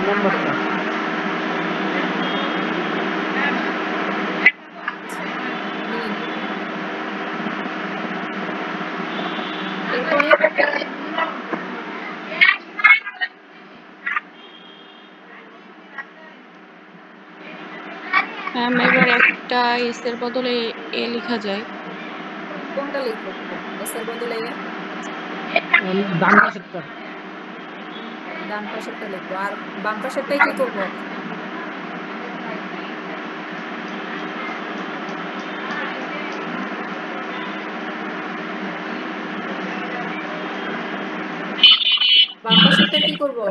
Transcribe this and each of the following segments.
নাম্বারটা এরপরে ম্যাম এবার একটা এস এর বদলে এ লেখা যায়। কোনটা লিখবো? এস এর বদলে এ? ডান পাশেরটা। ডান পাশেরটা লিখবো, আর বাম পাশেরটাই কি করবো? বাম পাশেরটা কি করবো?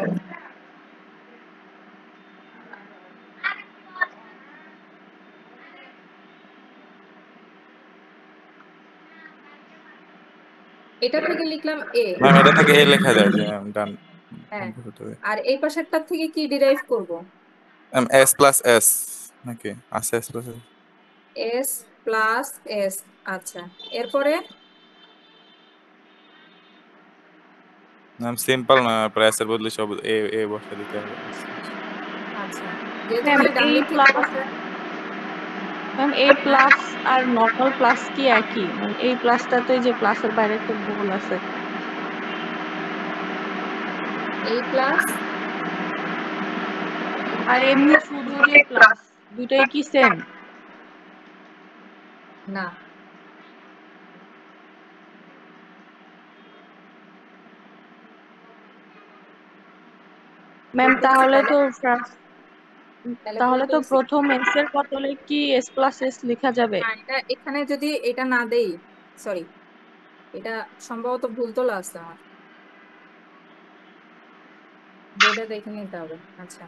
এটা থেকে লিখলাম এ। ম্যাম এটা থেকে এ লেখা যায় যে ডান হ্যাঁ, আর এই পাশেরটা থেকে কি ডিরাইভ করব? এস প্লাস এস নাকি আছে S plus S plus S. আচ্ছা, এরপরে ম্যাম সিম্পল না, প্রাইস এর বদলে সব এ এ বসে দিতে হবে। আচ্ছা, যেহেতু ম্যাম খালি ডান এই দিক থেকে প্লাস বসে। ম্যাম এই প্লাস আর নর্মাল প্লাস কি একই? মানে এই প্লাসটাতে যে প্লাসের বাইরে একটা গোল আছে, এই প্লাস আর এমনি শুধু যে প্লাস, দুটাই কি সেম? না, ম্যাম বুঝতেছি তাহলে তো বলতেছি। প্রথম এস এর বদলে কি এস প্লাস এস লেখা যাবে? না, এটা এখানে যদি এটা না দেই, সরি, এটা সম্ভবত ভুল তোলা আছে আমার, বোর্ডে দেখে নিতে হবে। আচ্ছা,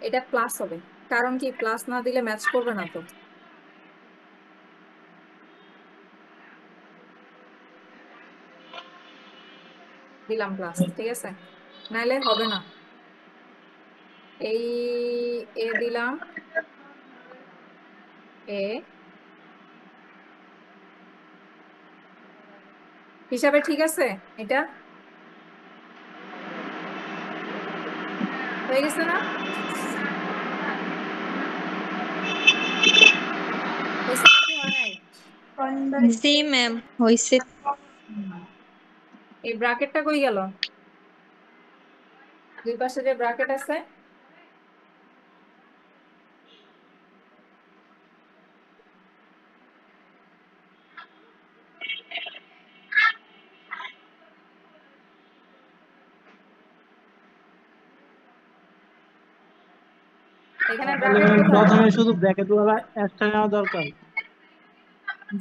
এটা প্লাস হবে, কারণ কি প্লাস না দিলে ম্যাচ করবে না তো। দিলাম প্লাস, ঠিক আছে, নাইলে হবে না। এই এ দিলাম, এ হিসাবে ঠিক আছে। এটা হয়ে গেছে না? হয়েছে নাকি হয় নাই? জি ম্যাম হইছে। এই ব্র্যাকেটটা কই গেল? দুই পাশে যে ব্র্যাকেট আছে, এখানে ব্র্যাকেট কোথায়? প্রথমে শুধু ব্র্যাকেট ওয়ালা একটা নেওয়া দরকার।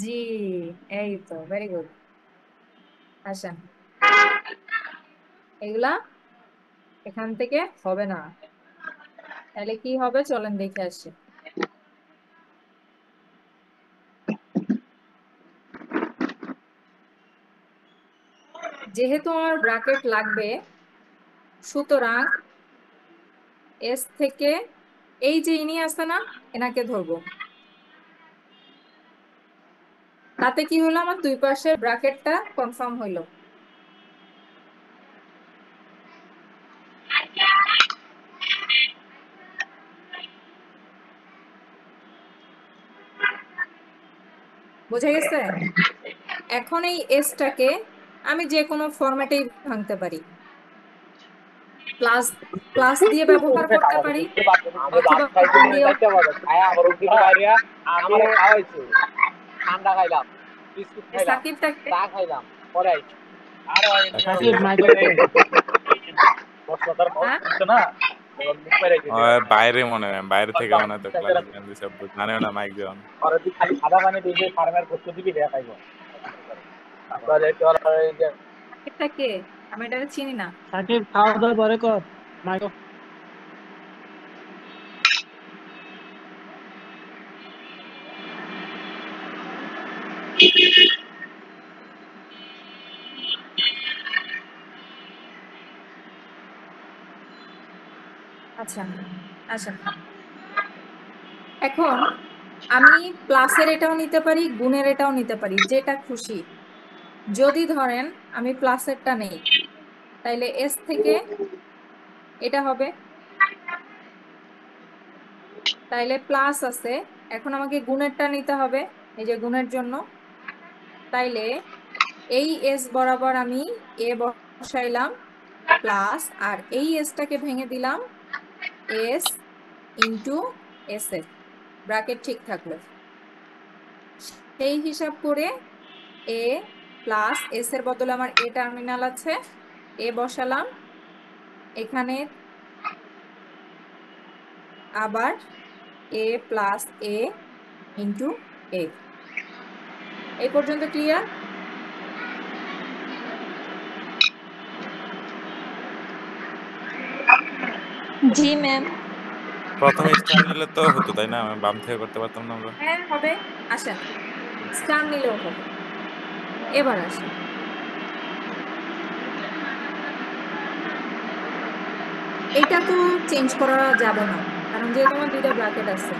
জি, এই তো, ভেরি গুড। আচ্ছা, এগুলা এখান থেকে হবে না, তাহলে কি হবে চলেন দেখে আসি। যেহেতু আমার ব্র্যাকেট লাগবে, সুতরাং এস থেকে এই যে ইনি আছে না, এনাকে ধরবো। তাতে কি হলো, আমার দুই পাশের ব্র্যাকেটটা কনফার্ম হইলো। বুঝে গেছে? এখন এই এসটাকে আমি যে কোনো ফরম্যাটেই ভাঙতে পারি, প্লাস প্লাস দিয়ে ব্যবহার করতে পারি, অথবা গুণ দিয়েও। এই সাকিবটাকে সাকিব মাইক্রোফোন। বাইরে মনে হয় বাইরে থেকে মনে হয় তো ক্লাস সব জানে না মাইক দেওয়া সাকিবটাকে আমি এটা চিনি না। সাকিব খাওয়া দাওয়ার পরে কর মাইক্রোফোন। আচ্ছা আচ্ছা, এখন আমি প্লাসের এটাও নিতে পারি, গুণের এটাও নিতে পারি, যেটা খুশি। যদি ধরেন আমি প্লাসেরটা নেই, তাইলে এস থেকে এটা হবে, তাইলে প্লাস আছে, এখন আমাকে গুণেরটা নিতে হবে, এই যে গুণের জন্য। তাইলে এই এস বরাবর আমি এ বসাইলাম প্লাস, আর এই এসটাকে ভেঙে দিলাম এস ইন্টু এস এর, ব্র্যাকেট ঠিক থাকলো। সেই হিসাব করে এ প্লাস এস এর বদলে আমার এ টার্মিনাল আছে, এ বসালাম এখানে, আবার এ প্লাস এ ইন্টু এ। এই পর্যন্ত ক্লিয়ার? জি ম্যাম। প্রথমে স্টার নিলে তো হতো তাই না? আমি বাম থেকে করতে পারতাম না আমরা? হ্যাঁ হবে, আসেন স্টার নিলেও হবে। এবার আসেন, এটা তো চেঞ্জ করা যাবে না, কারণ যেহেতু আমার দুইটা ব্র্যাকেট আছে।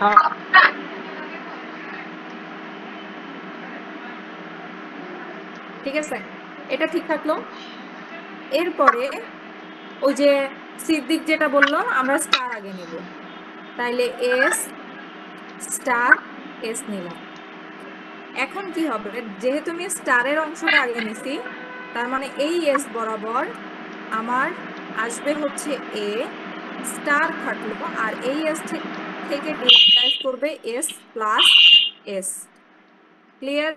হ্যাঁ, ঠিক আছে, এটা ঠিক থাকলো। এরপরে ওই যে সিদ্দিক যেটা বললো আমরা স্টার আগে নিব, তাইলে এস স্টার এস নিলাম। এখন কি হবে, যেহেতু আমি স্টারের অংশটা আগে নিছি, তার মানে এই এস বরাবর আমার আসবে হচ্ছে এ, স্টার থাকলো, আর এই এস থেকে ডিরাইভ করবে এস প্লাস এস। ক্লিয়ার?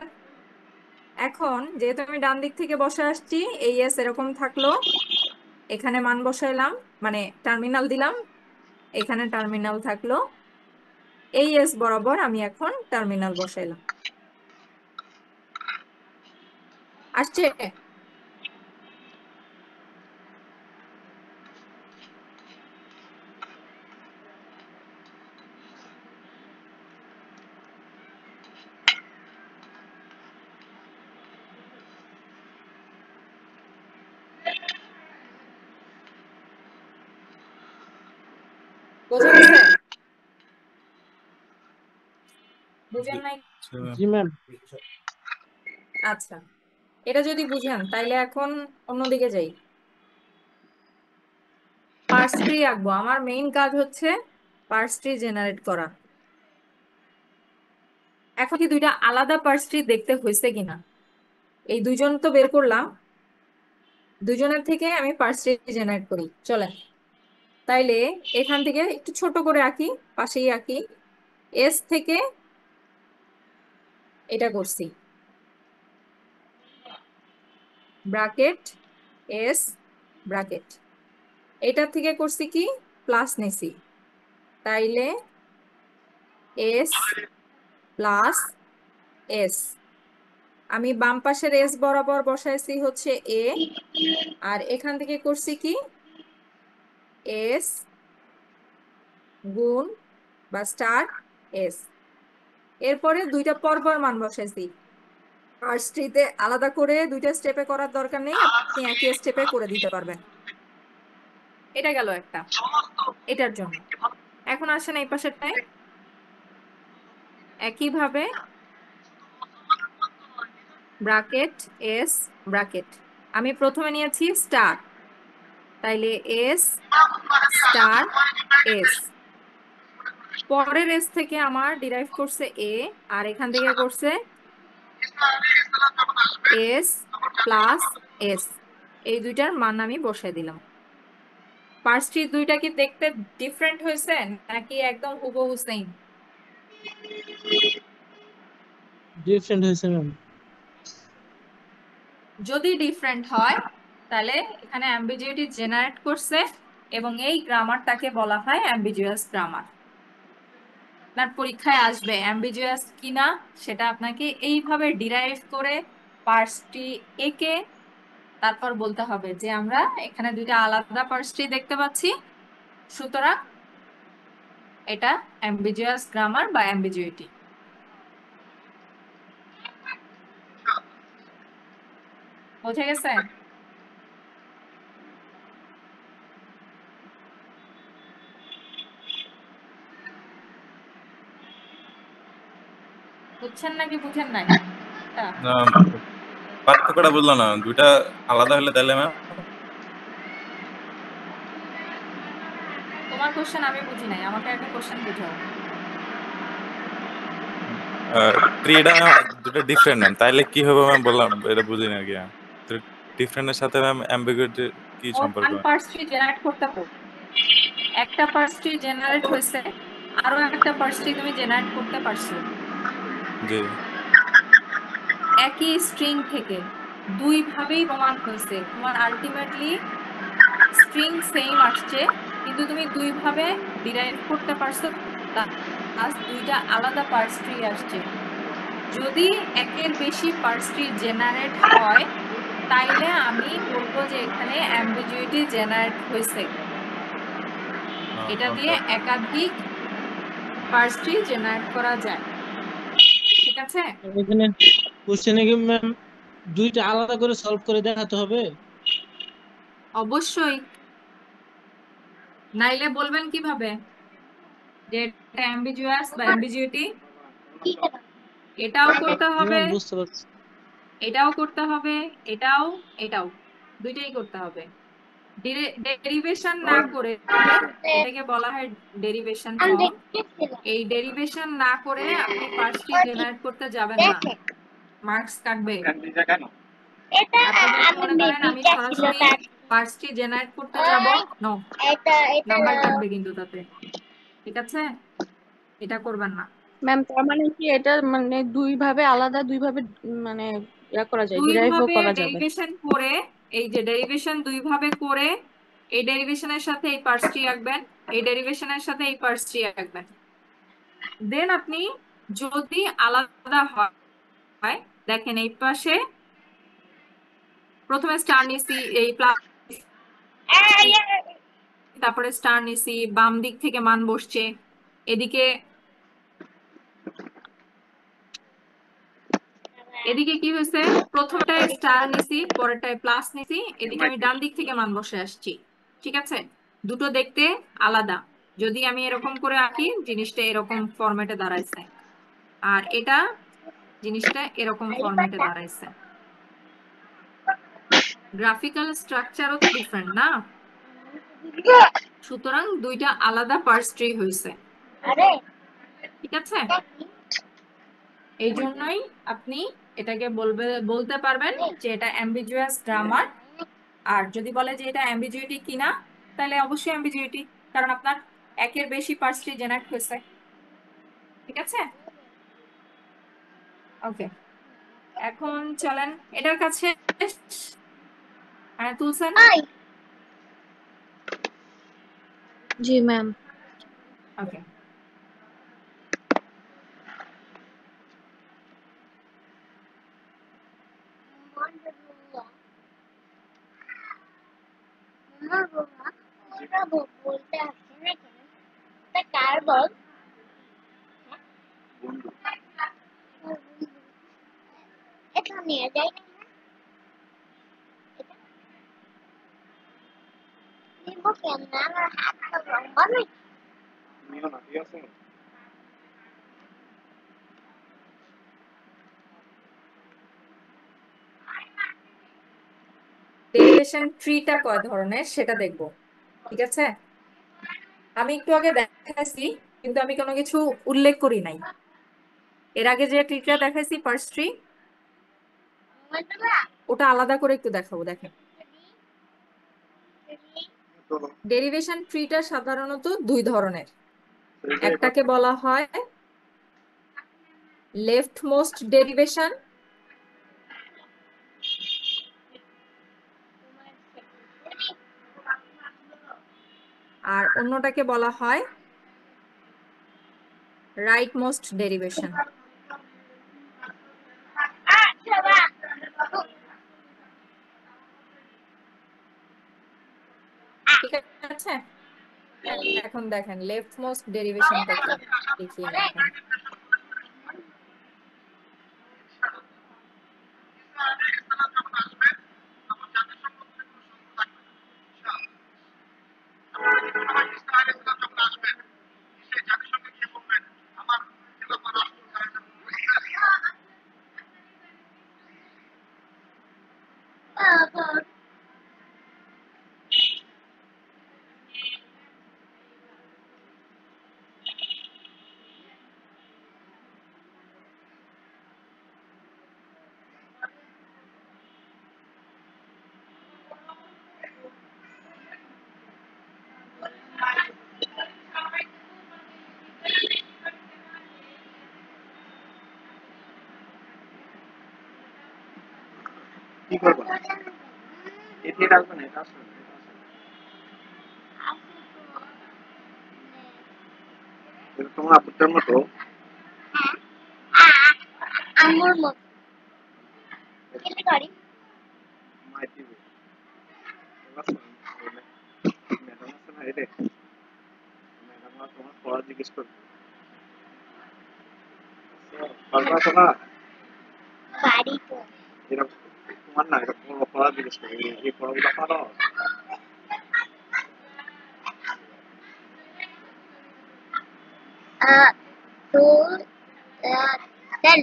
এখন যেহেতু আমি ডান দিক থেকে বসে আসছি, এই এস এরকম থাকলো, এখানে মান বসাইলাম, মানে টার্মিনাল দিলাম, এখানে টার্মিনাল থাকলো, এই এস বরাবর আমি এখন টার্মিনাল বসাইলাম। আসছে? বোঝা গেছে? বুঝেন নাই? জি ম্যাম। আচ্ছা, এটা যদি বুঝেন তাইলে এখন অন্যদিকে যাই। পার্স ট্রি আঁকবো, আমার মেইন কাজ হচ্ছে পার্স ট্রি জেনারেট করা। এখন কি দুইটা আলাদা পার্স ট্রি দেখতে হয়েছে কিনা, এই দুইজন তো বের করলাম, দুইজনের থেকে আমি পার্স ট্রি জেনারেট করি, চলেন। তাইলে এখান থেকে একটু ছোট করে আঁকি, পাশেই আঁকি। এস থেকে এটা করছি ব্র্যাকেট এস ব্র্যাকেট, এটা থেকে করছি কি প্লাস নিছি, তাইলে এস প্লাস এস। আমি বাম পাশের এস বরাবর বসাইছি হচ্ছে এ, আর এখান থেকে করছি কি এস গুণ বা স্টার এস। এরপরে দুইটা পরপর মান বসাইছি, পার্স ট্রিতে আলাদা করে দুইটা স্টেপে করার দরকার নেই, আপনি একই স্টেপে করে দিতে পারবেন। এটা গেল একটা এটার জন্য। এখন আসেন এই পাশেরটায়, একইভাবে ব্র্যাকেট এস ব্র্যাকেট, আমি প্রথমে নিয়েছি স্টার, তাইলে এস স্টার এস, পরের এস থেকে আমার ডিরাইভ করছে এ, আর এখান থেকে করছে এস প্লাস এস, এই দুইটার মান আমি বসাই দিলাম। পার্স ট্রি দুইটা কি দেখতে ডিফারেন্ট হয়েছে নাকি একদম হুবহু সেম? ডিফারেন্ট হয়েছে ম্যাম। যদি ডিফারেন্ট হয় তাহলে এখানে অ্যাম্বিগুইটি জেনারেট করছে, এবং এই গ্রামারটাকে বলা হয় অ্যাম্বিগুয়াস গ্রামার। আপনার পরীক্ষায় আসবে অ্যাম্বিগুয়াস কিনা সেটা আপনাকে এইভাবে ডিরাইভ করে পার্স ট্রি এঁকে তারপর বলতে হবে যে আমরা এখানে দুইটা আলাদা পার্স ট্রি দেখতে পাচ্ছি, সুতরাং এটা অ্যাম্বিগুয়াস গ্রামার বা অ্যাম্বিগুইটি। বুঝে গেছে? বুঝছেন নাকি বুঝেন নাই? পার্থক্যটা বুঝলো না, দুইটা আলাদা হলে তাহলে ম্যাম তোমার কোশ্চেন আমি বুঝি নাই, আমাকে একটা কোশ্চেন বুঝাও। ট্রিটা দুটো ডিফারেন্ট ম্যাম, তাইলে কি হবে ম্যাম বললাম, এটা বুঝিনি আর কি। ডিফারেন্টের সাথে ম্যাম অ্যাম্বিগুইটি কি সম্পর্ক? আমি পার্স ট্রি জেনারেট করতে পারবো, একটা পার্স ট্রি জেনারেট হয়েছে, আরো একটা পার্স ট্রি তুমি জেনারেট করতে পারছো জি একই স্ট্রিং থেকে। দুই ভাবেই প্রমাণ হয়েছে, তোমার আলটিমেটলি স্ট্রিং সেম আসছে, কিন্তু তুমি দুই ভাবে ডিরাইভ করতে পারছো, প্লাস দুইটা আলাদা পার্স ট্রি আসছে। যদি একের বেশি পার্স ট্রি জেনারেট হয় তাইলে আমি বলবো যে এখানে অ্যাম্বিগুইটি জেনারেট হয়েছে। এটা দিয়ে একাধিক পার্স ট্রি জেনারেট করা যায়, ঠিক আছে? এখানে কোশ্চেনে কি ম্যাম দুইটা আলাদা করে সলভ করে দেখাতে হবে? অবশ্যই, নাইলে বলবেন কিভাবে যে এটা অ্যাম্বিগুয়াস বা অ্যাম্বিগুইটি? এটাও করতে জি হবে, ম্যাম, বুঝতে পারছি। এটাও করতে হবে, এটাও এটাও দুইটাই করতে হবে। ডেরিভেশন না করে, এটাকে বলা হয় ডেরিভেশন ফর্ম। এই ডেরিভেশন না করে আপনি পার্স ট্রি জেনারেট করতে যাবেন না, মার্কস কাটবে। আপনি যদি মনে করেন আমি সরাসরি পার্স ট্রি জেনারেট করতে যাব, নো, নাম্বার কাটবে কিন্তু তাতে, ঠিক আছে? এটা করবেন না। ম্যাম তার মানে কি এটা মানে দুই ভাবে মানে ইয়া করা যায়, দুই ডিরাইভও ভাবে করা যাবে? ডেরিভেশন করে, এই যে ডেরিভেশন দুই ভাবে করে, এই ডেরিভেশনের সাথে এই পার্স ট্রি আঁকবেন, এই ডেরিভেশনের সাথে এই পার্স ট্রি আঁকবেন। দেন আপনি যদি আলাদা হয়, দেখেন এই পাশে প্রথমে স্টার নিছি, এই প্লাস, তারপরে স্টার নিছি, বাম দিক থেকে মান বসছে, এদিকে এদিকে কি হয়েছে, প্রথমটায় স্টার নিছি, পরেরটায় প্লাস নিছি, এদিকে আমি ডান দিক থেকে মান বসে আসছি, ঠিক আছে? দুটো দেখতে আলাদা। যদি আমি এরকম করে আঁকি, জিনিসটা এরকম ফরম্যাটে দাঁড়াইছে, আর এটা জিনিসটা এরকম ফরম্যাটে দাঁড়াইছে। গ্রাফিক্যাল স্ট্রাকচারও তো ডিফারেন্ট না, সুতরাং দুইটা আলাদা পার্স ট্রি হয়েছে, ঠিক আছে? এই জন্যই আপনি এটাকে বলতে পারবেন যে এটা অ্যাম্বিগুয়াস গ্রামার। আর যদি বলে যে এটা অ্যাম্বিগুইটি কিনা, তাহলে অবশ্যই অ্যাম্বিগুইটি, কারণ আপনার একের বেশি পার্স ট্রি জেনারেট হয়েছে, ঠিক আছে? ওকে, এখন চলেন এটার কাছে তুলছেন। জি ম্যাম। ওকে, বলতে আসছে না কেন? তা কার বল? এটা নিয়ে যাই না, নিব কেন? আমার হাতটা লম্বা নাকি? নিও না, ঠিক আছে? ডেরিভেশন ট্রিটা কয় ধরনের সেটা দেখবো, ঠিক আছে? আমি একটু আগে দেখাইছি, কিন্তু আমি কোনো কিছু উল্লেখ করি নাই। এর আগে যে ট্রিটা দেখাইছি পার্স ট্রি, ওটা আলাদা করে একটু দেখাবো, দেখেন। ডেরিভেশন ট্রিটা সাধারণত দুই ধরনের, একটাকে বলা হয় লেফট মোস্ট ডেরিভেশন, আর অন্যটাকে বলা হয় রাইট মোস্ট ডেরিভেশন, ঠিক আছে? এখন দেখেন লেফট মোস্ট ডেরিভেশনটা কি, দেখিয়ে নিই এখন। কি করবা? এটি রাখবে না, এটা আসলে না, এটা আসলে না। এটা তোমার আপুটার মতো আম্মুর মতো খেলতে পারি। মাইটি ম্যাডাম আছে না, এটা ম্যাডাম তোমার পড়া জিজ্ঞেস করবে। পারবা তো না? পারি তো। এরকম তোমার না, এটা পড়া জিজ্ঞেস করবে, এই পড়াগুলো পারো? তো দেন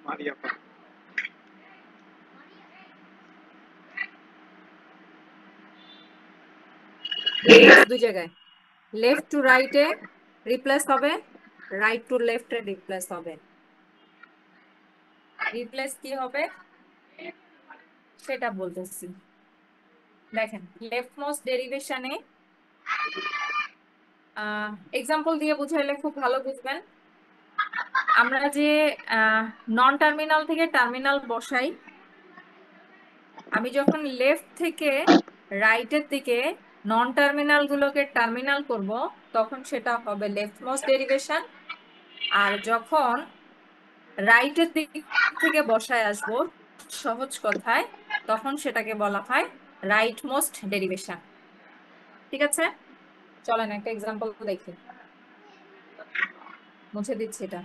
মারিয়া পারো। এস দুই জায়গায়, লেফট টু রাইটে রিপ্লেস হবে, রাইট টু লেফটে রিপ্লেস হবে। রিপ্লেস কি হবে সেটা বলতেছি। দেখেন, লেফট মোস্ট ডেরিভেশনে এক্সাম্পল দিয়ে বুঝাইলে খুব ভালো বুঝবেন। আমরা যে নন টার্মিনাল থেকে টার্মিনাল বসাই, আমি যখন লেফট থেকে রাইটের দিকে নন টার্মিনাল গুলোকে টার্মিনাল করব, তখন সেটা হবে লেফট মোস্ট ডেরিভেশন। আর যখন রাইটের দিক থেকে বসায় আসব সহজ কথায়, তখন সেটাকে বলা হয় রাইট মোস্ট ডেরিভেশন। ঠিক আছে, চলেন একটা এক্সাম্পল দেখি, মুছে দিচ্ছি এটা।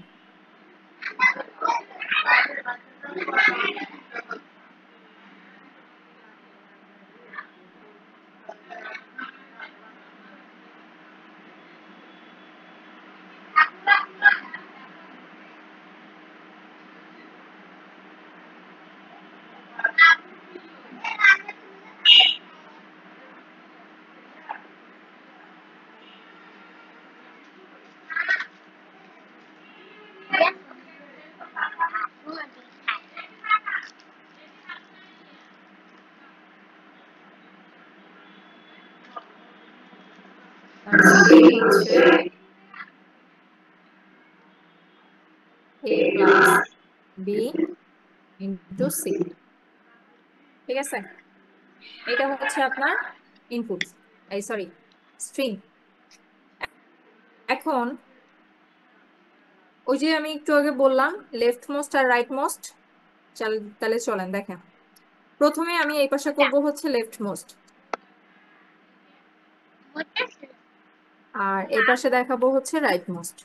হচ্ছে a plus b into C. ঠিক আছে, এটা হচ্ছে আপনার ইনপুট, এই সরি স্ট্রিং। এখন ওই যে আমি একটু আগে বললাম লেফট মোস্ট আর রাইট মোস্ট, তাহলে চলেন দেখেন। প্রথমে আমি এই পাশে করব হচ্ছে লেফট মোস্ট, আর এই পাশে দেখাবো হচ্ছে রাইট মোস্ট।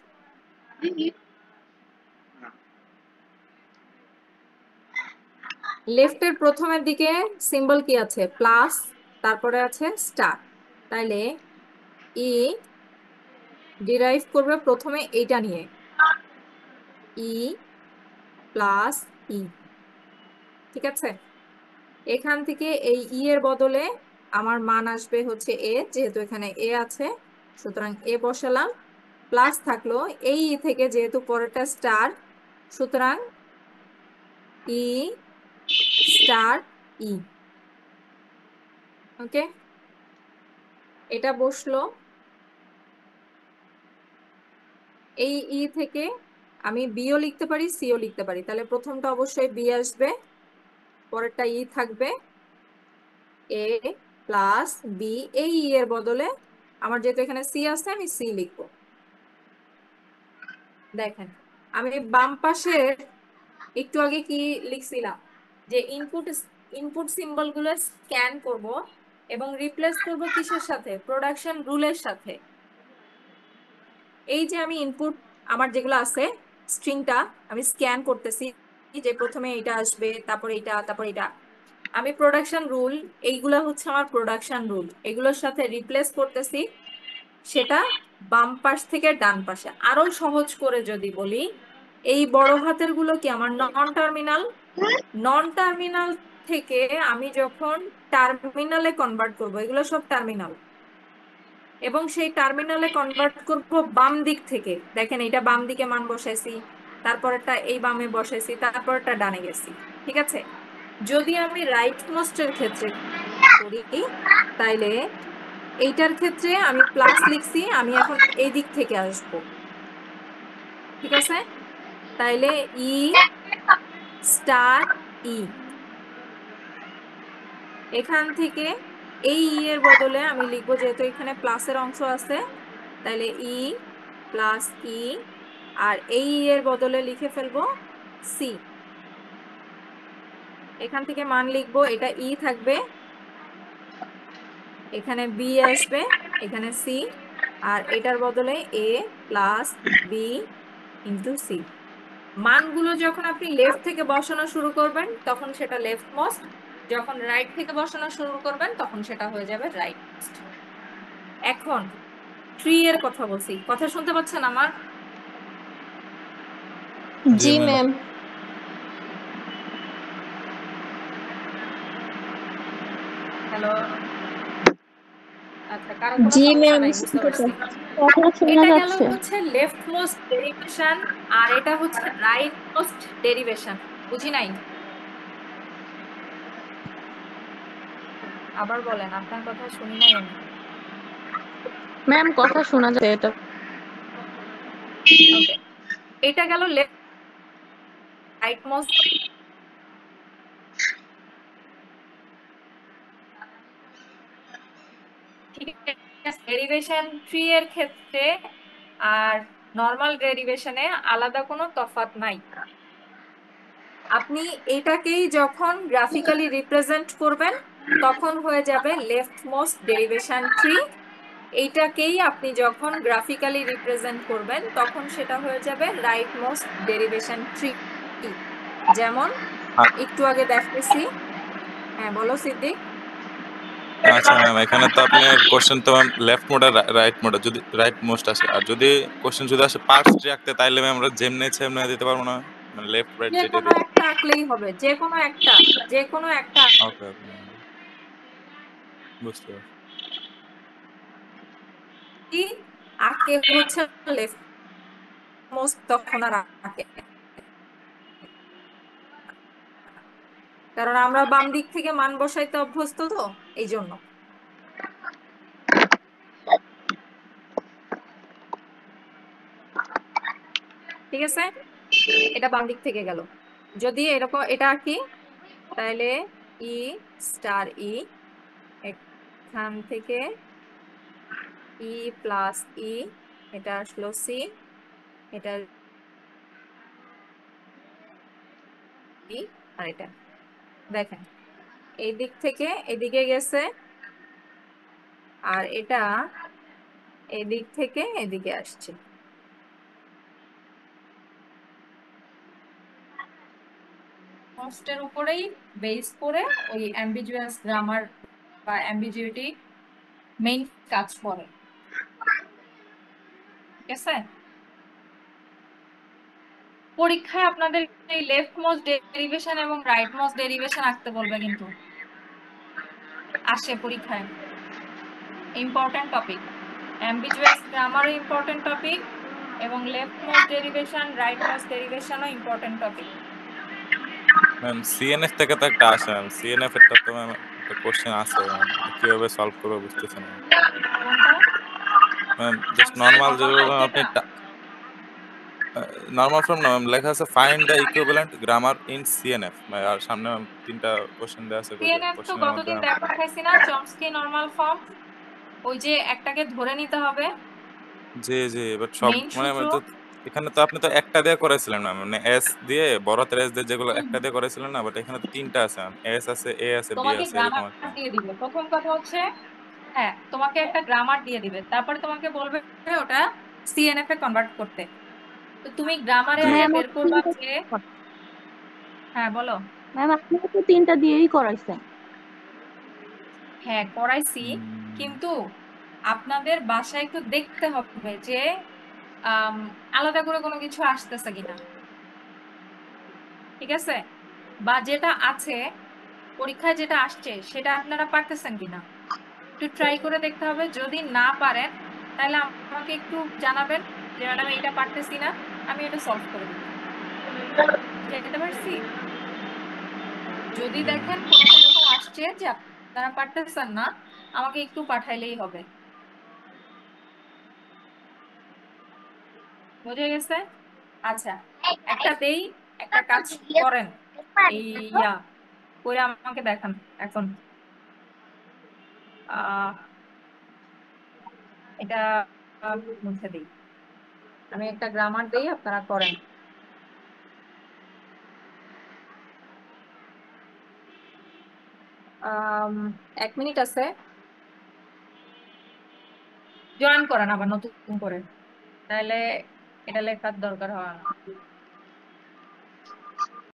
লেফটের প্রথমের দিকে সিম্বল কি আছে? প্লাস, তারপরে আছে স্টার। তাইলে ই ডিরাইভ করবে প্রথমে এইটা নিয়ে, ই প্লাস ই। ঠিক আছে, এখান থেকে এই ই এর বদলে আমার মান আসবে হচ্ছে এ, যেহেতু এখানে এ আছে সুতরাং এ বসালাম। প্লাস থাকলো এই ই থেকে, যেহেতু পরেরটা স্টার সুতরাং ই স্টার ই। ওকে, এটা বসলো। এই ই থেকে আমি বিও লিখতে পারি, সিও লিখতে পারি। তাহলে প্রথমটা অবশ্যই বি আসবে, পরেরটা ই থাকবে, এ প্লাস বি। এই ই এর বদলে আমার যেহেতু এখানে সি আছে আমি সি লিখবো। দেখেন, আমি বাম পাশে একটু আগে কি লিখছিলাম যে ইনপুট সিম্বল গুলো স্ক্যান করব এবং রিপ্লেস করব কিসের সাথে? প্রোডাকশন রুলের সাথে। এই যে আমি ইনপুট আমার যেগুলো আছে স্ট্রিংটা আমি স্ক্যান করতেছি, যে প্রথমে এটা আসবে, তারপর এটা, তারপর এটা। আমি প্রোডাকশন রুল, এইগুলো হচ্ছে আমার প্রোডাকশন রুল, এগুলোর সাথে রিপ্লেস করতেছি সেটা বাম পাশ থেকে ডান পাশে। আরো সহজ করে যদি বলি, এই বড় হাতের গুলো কি আমার নন টার্মিনাল। নন টার্মিনাল থেকে আমি যখন টার্মিনালে কনভার্ট করব, এগুলো সব টার্মিনাল, এবং সেই টার্মিনালে কনভার্ট করব বাম দিক থেকে। দেখেন এটা বাম দিকে মান বসাইছি, তারপরটা এই বামে বসাইছি, তারপরটা ডানে গেছি। ঠিক আছে, যদি আমি রাইট মোস্টের ক্ষেত্রে করি তাইলে এইটার ক্ষেত্রে আমি প্লাস লিখছি, আমি এখন এই দিক থেকে আসব। ঠিক আছে, তাইলে ই স্টার ই, এখান থেকে এই ই এর বদলে আমি লিখবো, যেহেতু এখানে প্লাসের অংশ আছে, তাহলে ই প্লাস ই, আর এই ই এর বদলে লিখে ফেলবো সি। এখান থেকে মান লিখবো, এটা ই থাকবে, এখানে বি আসবে, এখানে সি, আর এটার বদলে এ প্লাস বি ইন্টু সি। মানগুলো যখন আপনি লেফট থেকে বসানো শুরু করবেন তখন সেটা লেফট মোস্ট, যখন রাইট থেকে বসানো শুরু করবেন তখন সেটা হয়ে যাবে রাইট মোস্ট। এখন ট্রি এর কথা বলছি, কথা শুনতে পাচ্ছেন আমার? জি জি ম্যাম। ম্যাম। হ্যালো, আচ্ছা, কারো কোনো জি সমস্যা ম্যাম, নাই, বুঝতে পারছি। কথা শোনা এটা গেল যাচ্ছে। হচ্ছে লেফট মোস্ট ডেরিভেশন, আর এটা হচ্ছে রাইট মোস্ট ডেরিভেশন। বুঝি নাই? আবার বলেন, আপনার কথা শুনি নাই আমি। ম্যাম কথা শোনা যাচ্ছে এটা। ওকে, এটা গেল লেফট রাইট মোস্ট। ঠিক আছে, ডেরিভেশন ট্রি এর ক্ষেত্রে আর নর্মাল ডেরিভেশনে আলাদা কোনো তফাৎ নাই। আপনি এটাকেই যখন গ্রাফিক্যালি রিপ্রেজেন্ট করবেন তখন হয়ে যাবে লেফট মোস্ট ডেরিভেশন ট্রি। এইটাকেই আপনি যখন গ্রাফিক্যালি রিপ্রেজেন্ট করবেন তখন সেটা হয়ে যাবে রাইট মোস্ট ডেরিভেশন ট্রি। যেমন একটু আগে দেখতেছি। হ্যাঁ বলো সিদ্দিক। আচ্ছা ম্যাম, এখানে তো আপনি কোশ্চেন তো ম্যাম লেফট মোড আর রাইট মোড, যদি রাইট মোস্ট আসে, আর যদি কোশ্চেন যদি আসে পার্টস ট্রি আঁকতে, তাইলে ম্যাম আমরা যেমনি সেমনি দিতে পারবো না, মানে লেফট রাইট যে যেটা কোনো দিই। একটা আঁকলেই হবে, যে কোনো একটা, যে কোনো একটা ওকে ওকে, বুঝতে পারছি। আঁকে হচ্ছে লেফট মোস্ট, তখন আর আঁকে, কারণ আমরা বাম দিক থেকে মান বসাইতে অভ্যস্ত, তো এই জন্য। ঠিক আছে, এটা বাম দিক থেকে গেল। যদি এরকম এটা আঁকি তাহলে ই স্টার ই, এখান থেকে ই প্লাস ই, এটা আসলো সি, এটা ই, আর এটা দেখেন এই দিক থেকে এদিকে গেছে, আর এটা এই দিক থেকে এদিকে আসছে। মোস্টের উপরেই বেস করে ওই অ্যাম্বিগুয়াস গ্রামার বা অ্যাম্বিগুইটি মেইন কাজ করে। ঠিক আছে, পরীক্ষায় আপনাদের এই লেফট মোস্ট ডেরিভেশন এবং রাইট মোস্ট ডেরিভেশন আঁকতে বলবে, কিন্তু আসে পরীক্ষায়। ইম্পর্টেন্ট টপিক, অ্যাম্বিগুয়াস গ্রামারও ইম্পর্টেন্ট টপিক, এবং left most derivation right most ডেরিভেশনও ইম্পর্টেন্ট টপিক। ম্যাম সিএনএফ থেকে তো একটা আসে ম্যাম, সিএনএফ এরটা তো ম্যাম একটা কোশ্চেন আছে ম্যাম, এটা কিভাবে সলভ করবো বুঝতেছি না কোনটা? ম্যাম। জাস্ট নর্মাল যেভাবে নর্মাল আপনি যেটা নর্মাল ফর্ম না ম্যাম, লেখা আছে find the equivalent grammar in CNF, আর সামনে ম্যাম 3টা কোশ্চেন দেওয়া আছে, সিএনএফ তো কোশ্চেনের মধ্যে গতদিন দেখাইছি না, চমস্কি নরমাল ফর্ম। ওই যে একটাকে ধরে নিতে হবে, জি জি, বাট সব মেইন মানে সূত্র। এখানে তো আপনি তো একটা দিয়ে করেছিলেন না, মানে এস দিয়ে, বড় হাতের এস দিয়ে যেগুলো একটা দিয়ে করেছিলেন না, বাট এখানে তো 3টা আছে, এস আছে, এ আছে, বি তোমাকে আছে, এরকম গ্রামার একটা। দিয়ে দিবে। প্রথম কথা হচ্ছে, হ্যাঁ তোমাকে একটা গ্রামার দিয়ে দিবে, তারপরে তোমাকে বলবে ওটা সিএনএফ এ কনভার্ট করতে। তো তুমি গ্রামারে জি আগে ম্যাম বের করবা যে, হ্যাঁ বলো। ম্যাম আপনি তো 3টা দিয়েই করাইছেন। হ্যাঁ করাইছি, হুম, কিন্তু আপনাদের বাসায় একটু দেখতে হবে যে আলাদা করে কোনো কিছু আসতেছে কিনা। ঠিক আছে, বা যেটা আছে পরীক্ষায় যেটা আসছে সেটা আপনারা পারতেছেন কিনা একটু ট্রাই করে দেখতে হবে। যদি না পারেন তাহলে আমাকে একটু জানাবেন যে ম্যাডাম এটা পারতেছি না, আমি এটা সলভ করে দিব। বুঝাইতে পারছি? যদি দেখেন কোনোটা এরকম আসছে যে আপনারা পারতেছেন না, আমাকে একটু পাঠাইলেই হবে। বুঝে গেছে? আচ্ছা, একটা দেই, একটা কাজ করেন, এই ইয়া করে আমাকে দেখান এখন। এটা মুছে দিই, আমি একটা গ্রামার দেই, আপনারা করেন। 1 মিনিট আছে, জয়েন করেন আবার নতুন করে, তাহলে এটা লেখার দরকার হয় না।